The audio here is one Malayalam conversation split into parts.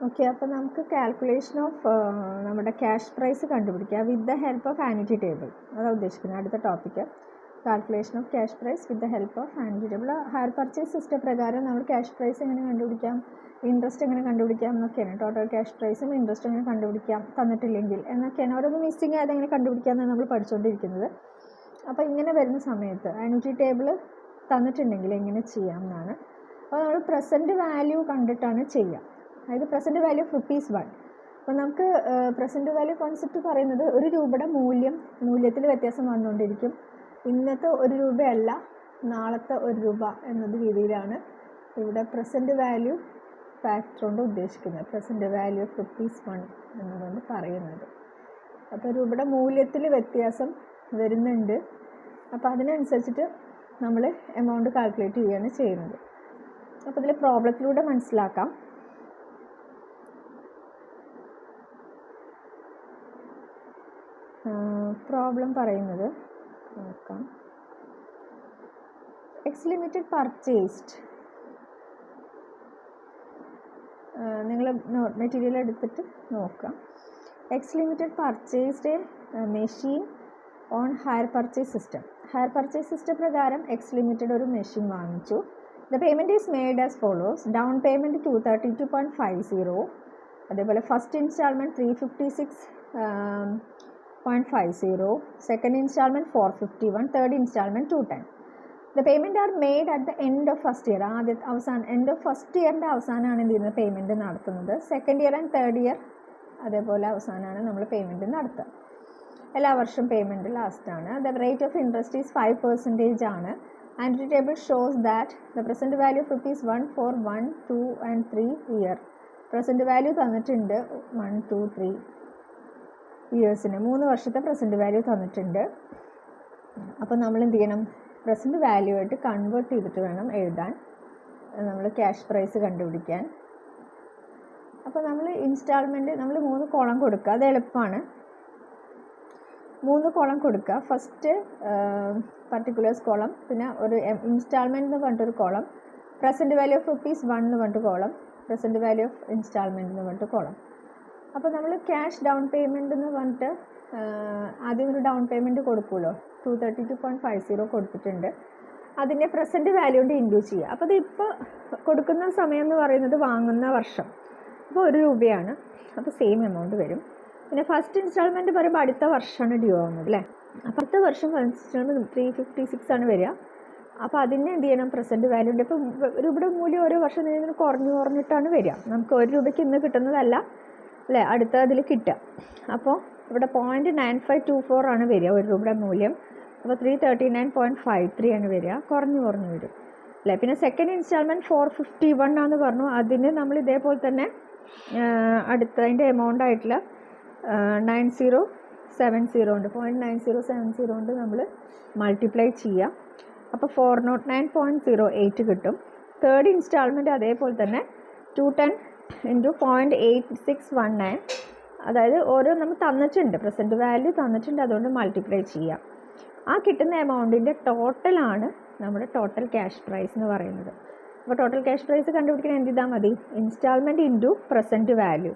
ഓക്കെ, അപ്പോൾ നമുക്ക് കാൽക്കുലേഷൻ ഓഫ് നമ്മുടെ ക്യാഷ് പ്രൈസ് കണ്ടുപിടിക്കാം with the help of annuity table. അതാണ് ഉദ്ദേശിക്കുന്നത്. അടുത്ത topic calculation of cash prize with the help of annuity table. Hire purchase system പ്രകാരം നമ്മൾ ക്യാഷ് പ്രൈസ് എങ്ങനെ കണ്ടുപിടിക്കാം, ഇൻട്രസ്റ്റ് എങ്ങനെ കണ്ടുപിടിക്കാം എന്നൊക്കെയാണ്. ടോട്ടൽ ക്യാഷ് പ്രൈസും ഇൻട്രസ്റ്റ് എങ്ങനെ കണ്ടുപിടിക്കാം തന്നിട്ടില്ലെങ്കിൽ എന്നൊക്കെയാണ്. ഓരോന്ന് മിസ്സിങ് ആയത് എങ്ങനെ കണ്ടുപിടിക്കാമെന്നാണ് നമ്മൾ പഠിച്ചുകൊണ്ടിരിക്കുന്നത്. അപ്പോൾ ഇങ്ങനെ വരുന്ന സമയത്ത് ആനുറ്റി ടേബിൾ തന്നിട്ടുണ്ടെങ്കിൽ എങ്ങനെ ചെയ്യാം എന്നാണ്. അപ്പോൾ നമ്മൾ പ്രസൻറ്റ് വാല്യൂ കണ്ടിട്ടാണ് ചെയ്യുക. അതായത് പ്രസൻറ്റ് വാല്യൂ ഓഫ് ₹1. അപ്പോൾ നമുക്ക് പ്രസൻറ്റ് വാല്യൂ കോൺസെപ്റ്റ് പറയുന്നത് ഒരു രൂപയുടെ മൂല്യത്തിൽ വ്യത്യാസം വന്നുകൊണ്ടിരിക്കും. ഇന്നത്തെ ₹1 അല്ല, നാളത്തെ ₹1 എന്നത് രീതിയിലാണ് ഇവിടെ പ്രസൻറ്റ് വാല്യൂ ഫാക്ടർ കൊണ്ട് ഉദ്ദേശിക്കുന്നത്. പ്രസൻറ്റ് വാല്യൂ ഓഫ് ₹1 എന്നതുകൊണ്ട് പറയുന്നത്. അപ്പോൾ രൂപയുടെ മൂല്യത്തിൽ വ്യത്യാസം വരുന്നുണ്ട്. അപ്പോൾ അതിനനുസരിച്ചിട്ട് നമ്മൾ എമൗണ്ട് കാൽക്കുലേറ്റ് ചെയ്യുകയാണ് ചെയ്യുന്നത്. അപ്പോൾ ഇതിൽ പ്രോബ്ലത്തിലൂടെ മനസ്സിലാക്കാം. പ്രോബ്ലം പറയുന്നത് നോക്കാം. എക്സ് ലിമിറ്റഡ് പർച്ചേസ്ഡ്, നിങ്ങൾ മെറ്റീരിയൽ എടുത്തിട്ട് നോക്കാം. X limited purchased a machine on hire purchase system. Hire purchase system പ്രകാരം എക്സ് ലിമിറ്റഡ് ഒരു മെഷീൻ വാങ്ങിച്ചു. The payment is made as follows. Down payment 232.50. അതേപോലെ first installment 356.50. Second installment 451. Third installment 210. The payment are made at the end of first year. End of first ഇയറിൻ്റെ അവസാനമാണ് എന്ത് ചെയ്യുന്നത്, പേയ്മെൻറ്റ് നടത്തുന്നത്. Second year and third year അതേപോലെ അവസാനമാണ് നമ്മൾ പേയ്മെൻറ്റ് നടത്തുക. എല്ലാ വർഷവും പേയ്മെൻറ്റ് ലാസ്റ്റാണ്. The rate of interest is 5% ആണ്. Annuity table shows that the present value of ₹1 for 1, 2 and 3 year. Present value തന്നിട്ടുണ്ട് 1, 2, 3 ഇയേഴ്സിന് 3 വർഷത്തെ പ്രസൻറ്റ് വാല്യൂ തന്നിട്ടുണ്ട്. അപ്പോൾ നമ്മൾ എന്ത് ചെയ്യണം, പ്രസൻറ്റ് വാല്യൂ ആയിട്ട് കൺവേർട്ട് ചെയ്തിട്ട് വേണം എഴുതാൻ, നമ്മൾ ക്യാഷ് പ്രൈസ് കണ്ടുപിടിക്കാൻ. അപ്പോൾ നമ്മൾ ഇൻസ്റ്റാൾമെൻറ്റ് നമ്മൾ 3 കോളം കൊടുക്കുക. അത് എളുപ്പമാണ്. 3 കോളം കൊടുക്കുക. ഫസ്റ്റ് പർട്ടിക്കുലേഴ്സ് കോളം, പിന്നെ ഒരു ഇൻസ്റ്റാൾമെൻറ്റ് എന്ന് പറഞ്ഞിട്ടൊരു കോളം, പ്രസൻറ്റ് വാല്യൂ ഓഫ് ₹1 എന്ന് പറഞ്ഞിട്ട് column, present value of instalment എന്ന് പറഞ്ഞിട്ട് കോളം. അപ്പോൾ നമ്മൾ ക്യാഷ് ഡൗൺ പേയ്മെൻറ്റ് എന്ന് പറഞ്ഞിട്ട് ആദ്യം ഒരു ഡൗൺ പേയ്മെൻറ്റ് കൊടുക്കുമല്ലോ, 232.50 കൊടുത്തിട്ടുണ്ട്. അതിൻ്റെ പ്രസൻറ്റ് വാല്യൂ കൊണ്ട് ഇൻഡ്യൂ ചെയ്യുക. അപ്പോൾ ഇത് ഇപ്പോൾ കൊടുക്കുന്ന സമയം എന്ന് പറയുന്നത് വാങ്ങുന്ന വർഷം. അപ്പോൾ ₹1. അപ്പോൾ സെയിം എമൗണ്ട് വരും. പിന്നെ ഫസ്റ്റ് ഇൻസ്റ്റാൾമെൻറ്റ് പറയുമ്പോൾ അടുത്ത വർഷമാണ് ഡ്യൂ ആവുന്നത് അല്ലേ. അപ്പോൾ അടുത്ത വർഷം ഫസ്റ്റ് ഇൻസ്റ്റാൾമെൻറ്റ് 356 ആണ് വരിക. അപ്പോൾ അതിനെ എന്ത് ചെയ്യണം, പ്രസൻറ്റ് വാല്യൂ ഉണ്ട്. ഇപ്പോൾ രൂപയുടെ മൂല്യം ഓരോ വർഷം ഇതിന് കുറഞ്ഞിട്ടാണ് വരിക. നമുക്ക് ₹1 ഇന്ന് കിട്ടുന്നതല്ല അല്ലേ, അടുത്ത അതിൽ കിട്ടുക. അപ്പോൾ ഇവിടെ 0.9524 ആണ് വരിക ₹1 മൂല്യം. അപ്പോൾ 339.53 ആണ് വരിക, കുറഞ്ഞു വരും അല്ലേ. പിന്നെ സെക്കൻഡ് ഇൻസ്റ്റാൾമെൻറ്റ് 451 ആണെന്ന് പറഞ്ഞു. അതിന് നമ്മൾ ഇതേപോലെ തന്നെ അടുത്തതിൻ്റെ എമൗണ്ട് ആയിട്ടുള്ള 9070 ഉണ്ട്, 0.9070 കൊണ്ട് നമ്മൾ മൾട്ടിപ്ലൈ ചെയ്യാം. അപ്പോൾ 409.08 കിട്ടും. തേർഡ് ഇൻസ്റ്റാൾമെൻറ്റ് അതേപോലെ തന്നെ 210 × 0.8619, അതായത് ഓരോ നമ്മൾ തന്നിട്ടുണ്ട്, പ്രസൻറ്റ് വാല്യൂ തന്നിട്ടുണ്ട്, അതുകൊണ്ട് മൾട്ടിപ്ലൈ ചെയ്യാം. ആ കിട്ടുന്ന എമൗണ്ടിൻ്റെ ടോട്ടലാണ് നമ്മുടെ ടോട്ടൽ ക്യാഷ് പ്രൈസ് എന്ന് പറയുന്നത്. അപ്പോൾ ടോട്ടൽ ക്യാഷ് പ്രൈസ് കണ്ടുപിടിക്കാൻ എന്ത് ചെയ്താൽ മതി, ഇൻസ്റ്റാൾമെൻറ്റ് ഇൻറ്റു പ്രസൻറ്റ് വാല്യൂ.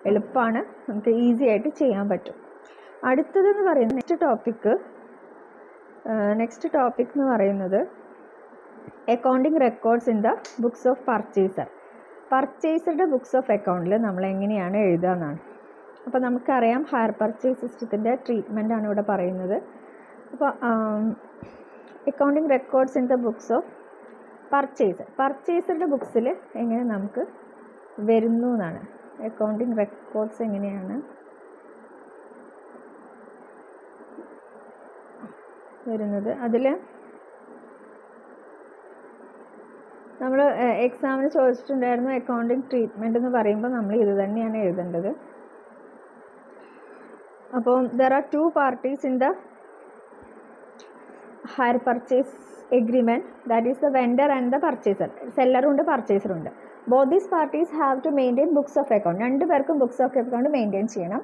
എളുപ്പമാണ്, നമുക്ക് ഈസി ആയിട്ട് ചെയ്യാൻ പറ്റും. അടുത്തതെന്ന് പറയുന്നത് നെക്സ്റ്റ് ടോപ്പിക് എന്ന് പറയുന്നത് accounting records in the books of purchaser. പർച്ചേസറുടെ ബുക്സ് ഓഫ് അക്കൗണ്ടിൽ നമ്മൾ എങ്ങനെയാണ് എഴുതുക എന്നാണ്. അപ്പോൾ നമുക്കറിയാം ഹയർ പർച്ചേസ് സിസ്റ്റത്തിൻ്റെ ട്രീറ്റ്മെൻ്റ് ആണ് ഇവിടെ പറയുന്നത്. അപ്പോൾ accounting records in the books of പർച്ചേസറുടെ ബുക്സിൽ എങ്ങനെ നമുക്ക് വരുന്നു എന്നാണ്. അക്കൗണ്ടിങ് റെക്കോർഡ്സ് എങ്ങനെയാണ് വരുന്നത്, അതിൽ നമ്മൾ എക്സാമിന് ചോദിച്ചിട്ടുണ്ടായിരുന്നു. അക്കൗണ്ടിങ് ട്രീറ്റ്മെൻറ്റ് എന്ന് പറയുമ്പോൾ നമ്മൾ ഇത് തന്നെയാണ് എഴുതേണ്ടത്. അപ്പോൾ there are 2 parties in the hire purchase agreement, that is the vendor and the purchaser. സെല്ലറുണ്ട് പർച്ചേസറുണ്ട്. Both these parties have to maintain books of account. 2 പേർക്കും ബുക്സ് ഓഫ് അക്കൗണ്ട് മെയിൻറ്റെയിൻ ചെയ്യണം.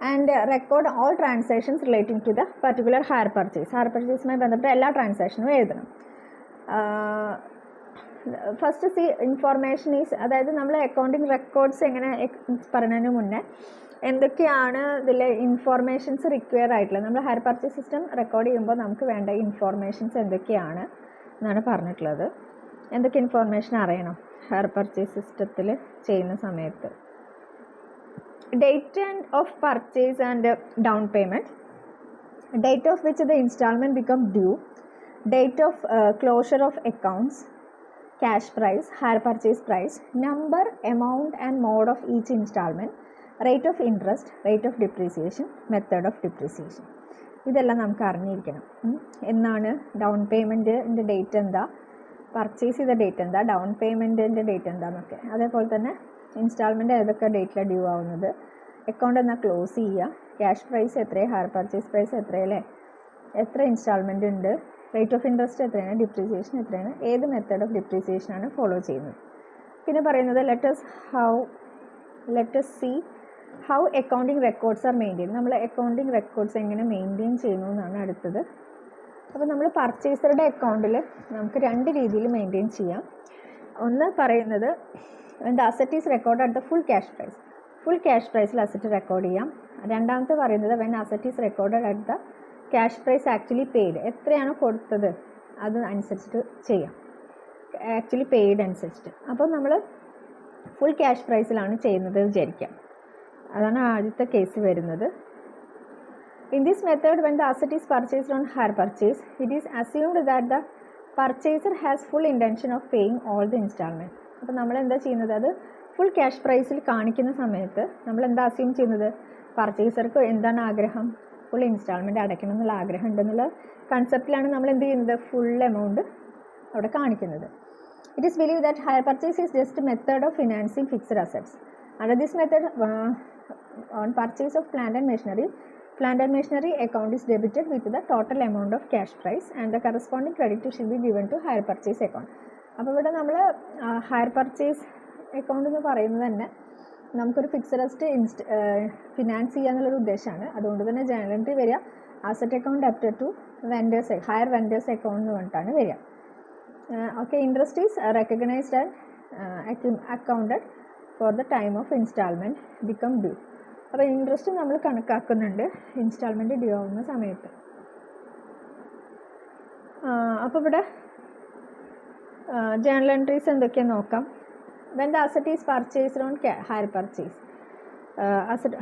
And record all transactions relating to the particular hire പർച്ചേസുമായി ബന്ധപ്പെട്ട എല്ലാ ട്രാൻസാക്ഷനും എഴുതണം. ഫസ്റ്റ് സി ഇൻഫോർമേഷൻ ഈസ്, അതായത് നമ്മൾ അക്കൗണ്ടിങ് റെക്കോർഡ്സ് എങ്ങനെ പറയുന്നതിന് മുന്നേ എന്തൊക്കെയാണ് ഇതിൽ ഇൻഫോർമേഷൻസ് റിക്വയർ ആയിട്ടുള്ളത്, നമ്മൾ ഹയർ പർച്ചേസ് സിസ്റ്റം റെക്കോർഡ് ചെയ്യുമ്പോൾ നമുക്ക് വേണ്ട ഇൻഫോർമേഷൻസ് എന്തൊക്കെയാണ് എന്നാണ് പറഞ്ഞിട്ടുള്ളത്. എന്തൊക്കെ ഇൻഫോർമേഷൻ അറിയണം ഹയർ പർച്ചേസ് സിസ്റ്റത്തിൽ ചെയ്യുന്ന സമയത്ത്? Date of purchase and down payment, date of which the instalment become due, date of closure of accounts, cash price, hire purchase price, number, amount and mode of each installment, rate of interest, rate of depreciation, method of depreciation. ഇതെല്ലാം നമുക്ക് അറിഞ്ഞിരിക്കണം. എന്നാണ് ഡൗൺ പേയ്മെൻറ്റിൻ്റെ ഡേറ്റ് എന്താ, പർച്ചേസ് ചെയ്ത ഡേറ്റ് എന്താ, ഡൗൺ പേയ്മെൻറ്റിൻ്റെ ഡേറ്റ് എന്താണെന്നൊക്കെ. അതേപോലെ തന്നെ ഇൻസ്റ്റാൾമെൻറ്റ് ഏതൊക്കെ ഡേറ്റിലാണ് ഡ്യൂ ആവുന്നത്, അക്കൗണ്ട് എന്നാൽ ക്ലോസ് ചെയ്യുക, ക്യാഷ് പ്രൈസ് എത്രയാണ്, ഹയർ പർച്ചേസ് പ്രൈസ് എത്രയല്ലേ, എത്ര ഇൻസ്റ്റാൾമെൻറ്റ് ഉണ്ട്, റേറ്റ് ഓഫ് ഇൻട്രസ്റ്റ് എത്രയാണ്, ഡിപ്രീസിയേഷൻ എത്രയാണ്, ഏത് മെത്തേഡ് ഓഫ് ഡിപ്രീസിയേഷനാണ് ഫോളോ ചെയ്യുന്നത്. പിന്നെ പറയുന്നത് let us see how accounting records are maintained. നമ്മൾ അക്കൗണ്ടിങ് റെക്കോർഡ്സ് എങ്ങനെ മെയിൻറ്റെയിൻ ചെയ്യുന്നു എന്നാണ് അടുത്തത്. അപ്പോൾ നമ്മൾ പർച്ചേസറുടെ അക്കൗണ്ടിൽ നമുക്ക് രണ്ട് രീതിയിൽ മെയിൻറ്റെയിൻ ചെയ്യാം. ഒന്ന് പറയുന്നത് the asset is record at the full cash പ്രൈസിൽ അസറ്റ് റെക്കോർഡ് ചെയ്യാം. രണ്ടാമത്തെ പറയുന്നത് when asset is record at the cash prize actually paid, എത്രയാണോ കൊടുത്തത് അത് അനുസരിച്ചിട്ട് ചെയ്യാം, ആക്ച്വലി പെയ്ഡ് അനുസരിച്ചിട്ട്. അപ്പോൾ നമ്മൾ ഫുൾ ക്യാഷ് പ്രൈസിലാണ് ചെയ്യുന്നത് വിചാരിക്കാം. അതാണ് ആദ്യത്തെ കേസ് വരുന്നത്. In this method when the asset is purchased on hire purchase it is assumed that the purchaser has full intention of paying all the instalment. അപ്പോൾ നമ്മൾ എന്താ ചെയ്യുന്നത്, അത് ഫുൾ ക്യാഷ് പ്രൈസിൽ കാണിക്കുന്ന സമയത്ത് നമ്മൾ എന്താ അസ്യൂം ചെയ്യുന്നത്, പർച്ചേസർക്ക് എന്താണ് ആഗ്രഹം, ഫുൾ ഇൻസ്റ്റാൾമെൻറ്റ് അടയ്ക്കണം എന്നുള്ള ആഗ്രഹം ഉണ്ടെന്നുള്ള കൺസെപ്റ്റിലാണ് നമ്മൾ എന്ത് ചെയ്യുന്നത്, ഫുൾ എമൗണ്ട് അവിടെ കാണിക്കുന്നത്. It is believe that hire purchase is just method of financing fixed assets. Under this method on purchase of plant and machinery account is debited with the total amount of cash price and the corresponding credit shall be given to hire purchase account. അപ്പോൾ ഇവിടെ നമ്മൾ ഹയർ പർച്ചേസ് അക്കൗണ്ട് എന്ന് പറയുന്നത് തന്നെ നമുക്കൊരു ഫിക്സഡ് അസറ്റ് ഫിനാൻസ് ചെയ്യുക എന്നുള്ളൊരു ഉദ്ദേശമാണ്. അതുകൊണ്ട് തന്നെ ജേണൽ എൻട്രി വരിക asset account debited to vendors, hire vendors account എന്ന് പറഞ്ഞിട്ടാണ് വരിക. Okay, interest is recognised and accounted for the time of instalment become due. അപ്പോൾ ഇൻട്രസ്റ്റ് നമ്മൾ കണക്കാക്കുന്നുണ്ട് ഇൻസ്റ്റാൾമെൻറ്റ് ഡ്യൂ ആവുന്ന സമയത്ത്. അപ്പോൾ ഇവിടെ ജേണൽ എൻട്രീസ് എന്തൊക്കെയാണ് നോക്കാം. When the asset is purchased on hire purchase,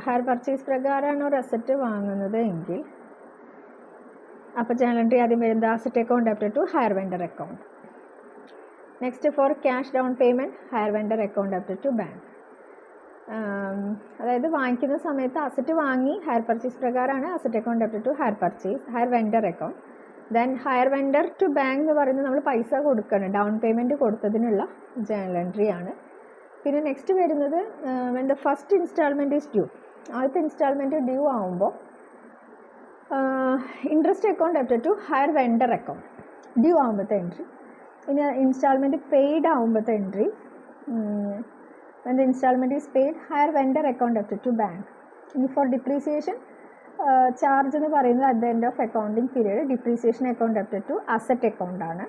hire purchase പ്രകാരമാണ് ഒരു അസറ്റ് വാങ്ങുന്നത് എങ്കിൽ അപ്പോൾ ജേണൽ എൻട്രി ആദ്യം വരുന്നത് asset account debited to hire vendor account. Next for cash down payment hire vendor account debited to bank. അതായത് വാങ്ങിക്കുന്ന സമയത്ത് അസറ്റ് വാങ്ങി ഹയർ പർച്ചേസ് പ്രകാരമാണ് asset account debited to hire vendor account. Then hire vendor to bank എന്ന് പറയുന്നത് നമ്മൾ പൈസ കൊടുക്കണം, ഡൗൺ പേയ്മെൻറ്റ് കൊടുത്തതിനുള്ള ജേണൽ എൻട്രി ആണ്. പിന്നെ നെക്സ്റ്റ് വരുന്നത് when the first instalment is due, ആദ്യത്തെ ഇൻസ്റ്റാൾമെൻറ്റ് ഡ്യൂ ആകുമ്പോൾ interest account debited to hire vendor account due ആകുമ്പോഴത്തെ എൻട്രി. ഇനി ഇൻസ്റ്റാൾമെൻറ്റ് പെയ്ഡ് ആകുമ്പോഴത്തെ entry when the installment is paid hire vendor account debited to bank. ഇനി ഫോർ ഡിപ്രീസിയേഷൻ ചാർജ് എന്ന് പറയുന്നത് at the end of accounting period depreciation account debited to asset അക്കൗണ്ടാണ്.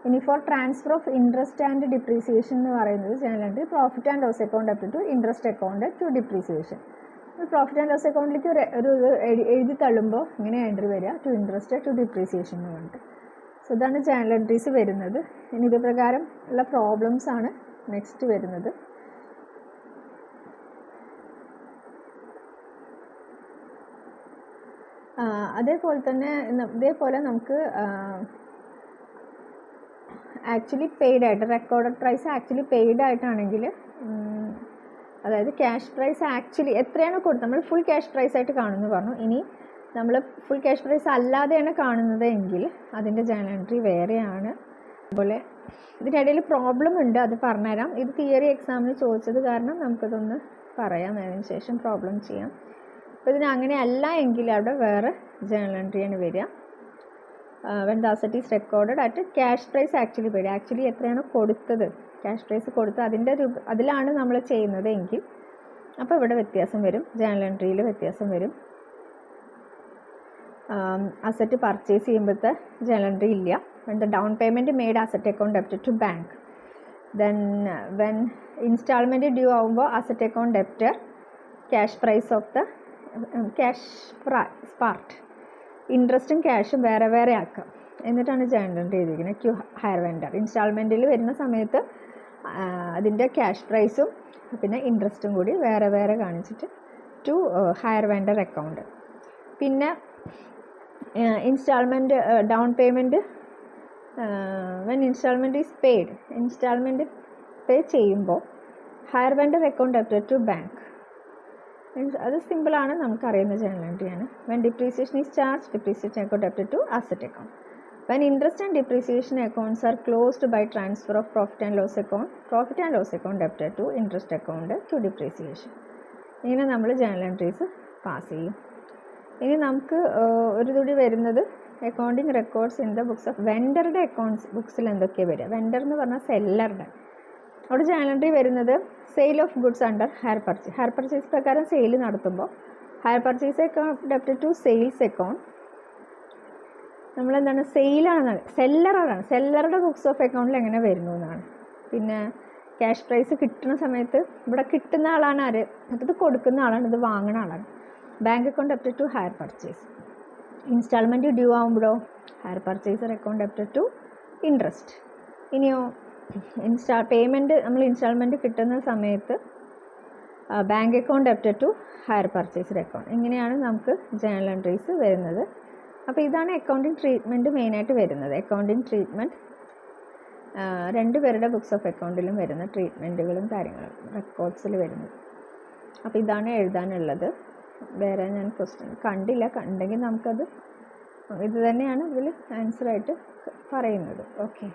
ഇനി for transfer of interest and depreciation എന്ന് പറയുന്നത് journal entry profit and loss account debited to interest account to depreciation. Profit and loss അക്കൗണ്ടിലേക്ക് ഒരു എഴുതി തള്ളുമ്പോൾ ഇങ്ങനെ എൻട്രി വരിക ടു ഇൻട്രസ്റ്റ് ടു ഡിപ്രീസിയേഷൻ എന്ന് പറഞ്ഞിട്ട്. സോ ഇതാണ് ജേണൽ എൻട്രീസ് വരുന്നത്. ഇനി ഇത് പ്രകാരം ഉള്ള പ്രോബ്ലംസ് ആണ് നെക്സ്റ്റ് വരുന്നത്. അതേപോലെ നമുക്ക് ആക്ച്വലി പെയ്ഡ് ആയിട്ട് റെക്കോർഡഡ് പ്രൈസ് ആക്ച്വലി പെയ്ഡ് ആയിട്ടാണെങ്കിൽ, അതായത് ക്യാഷ് പ്രൈസ് ആക്ച്വലി എത്രയാണോ കൊടുത്തത്, നമ്മൾ ഫുൾ ക്യാഷ് പ്രൈസ് ആയിട്ട് കാണുമെന്ന് പറഞ്ഞു. ഇനി നമ്മൾ ഫുൾ ക്യാഷ് പ്രൈസ് അല്ലാതെയാണ് കാണുന്നത് എങ്കിൽ അതിൻ്റെ ജേണൽ എൻട്രി വേറെയാണ്. അതുപോലെ ഇതിനിടയിൽ പ്രോബ്ലം ഉണ്ട്, അത് പറഞ്ഞുതരാം. ഇത് തിയറി എക്സാമിന് ചോദിച്ചത് കാരണം നമുക്കതൊന്ന് പറയാം, അതിന് ശേഷം പ്രോബ്ലം ചെയ്യാം. അപ്പോൾ ഇതിന് അങ്ങനെ അല്ല എങ്കിൽ അവിടെ വേറെ ജേണൽ എൻട്രിയാണ് വരിക. When the asset is recorded at cash prize actually paid, actually എത്രയാണോ കൊടുത്തത് ക്യാഷ് പ്രൈസ് കൊടുത്ത് അതിലാണ് നമ്മൾ ചെയ്യുന്നത് എങ്കിൽ അപ്പോൾ ഇവിടെ വ്യത്യാസം വരും, ജേണൽ എൻട്രിയിൽ വ്യത്യാസം വരും. അസറ്റ് പർച്ചേസ് ചെയ്യുമ്പോഴത്തെ ജേണൽ എൻട്രി ഇല്ല. When the down payment made asset account debited to bank, then when installment due ആകുമ്പോൾ asset account debtor, cash price of the cash part, ഇൻട്രസ്റ്റും ക്യാഷും വേറെ വേറെ ആക്കാം. എന്നിട്ടാണ് ജേണൽ എൻട്രി ചെയ്തിരിക്കുന്നത്. ക്യൂ ഹയർ വെൻഡർ ഇൻസ്റ്റാൾമെൻറ്റിൽ വരുന്ന സമയത്ത് അതിൻ്റെ ക്യാഷ് പ്രൈസും പിന്നെ ഇൻട്രസ്റ്റും കൂടി വേറെ വേറെ കാണിച്ചിട്ട് ടു ഹയർ വെൻഡർ അക്കൗണ്ട്. പിന്നെ installment down payment when installment is paid, installment pay ചെയ്യുമ്പോൾ hire vendor account debtor to bank. അത് സിമ്പിളാണ്, നമുക്കറിയുന്ന ജേണൽ എൻട്രിയാണ്. When depreciation is charge, depreciation account debtor to asset account. When interest and depreciation accounts are closed by transfer of profit and loss account, profit and loss account debtor to interest account to depreciation. ഇങ്ങനെ നമ്മൾ ജേണൽ എൻട്രീസ് പാസ് ചെയ്യും. ഇനി നമുക്ക് ഒരു കൂടി വരുന്നത് accounting records in the books of വെൻഡറുടെ അക്കൗണ്ട്സ് ബുക്സിൽ എന്തൊക്കെയാണ് വരിക. വെൻഡർ എന്ന് പറഞ്ഞാൽ സെല്ലറുടെ. അവിടെ ജേണൽ എൻട്രി വരുന്നത് sale of goods under hire purchase. Hire purchase പ്രകാരം സെയിൽ നടത്തുമ്പോൾ hire purchase account debtor to sales account. നമ്മളെന്താണ് സെയിലാണ്, സെല്ലറുടെ ബുക്സ് ഓഫ് അക്കൗണ്ടിൽ എങ്ങനെ വരുന്നു എന്നാണ്. പിന്നെ ക്യാഷ് പ്രൈസ് കിട്ടുന്ന സമയത്ത് ഇവിടെ കിട്ടുന്ന ആളാണ് ആര്, അത് കൊടുക്കുന്ന ആളാണ്, ഇത് വാങ്ങുന്ന ആളാണ്. Bank account debtor to hire purchase. Installment due ആകുമ്പോഴോ hire purchaser account debtor to interest. ഇനിയോ പേയ്മെൻറ്റ് നമ്മൾ ഇൻസ്റ്റാൾമെൻറ്റ് കിട്ടുന്ന സമയത്ത് bank account debtor to hire purchaser account. ഇങ്ങനെയാണ് നമുക്ക് ജേണൽ എൻട്രീസ് വരുന്നത്. അപ്പോൾ ഇതാണ് അക്കൗണ്ടിങ് ട്രീറ്റ്മെൻറ്റ് മെയിനായിട്ട് വരുന്നത്. അക്കൗണ്ടിങ് ട്രീറ്റ്മെൻറ്റ് രണ്ടുപേരുടെ ബുക്സ് ഓഫ് അക്കൗണ്ടിലും വരുന്ന ട്രീറ്റ്മെൻറ്റുകളും കാര്യങ്ങളും റെക്കോർഡ്സിൽ വരുന്നത്. അപ്പോൾ ഇതാണ് എഴുതാനുള്ളത്. വേറെ ഞാൻ ക്വസ്റ്റ്യൻ കണ്ടെങ്കിൽ നമുക്കത് ഇത് തന്നെയാണ് ഇതിൽ ആൻസറായിട്ട് പറയുന്നത്. ഓക്കെ.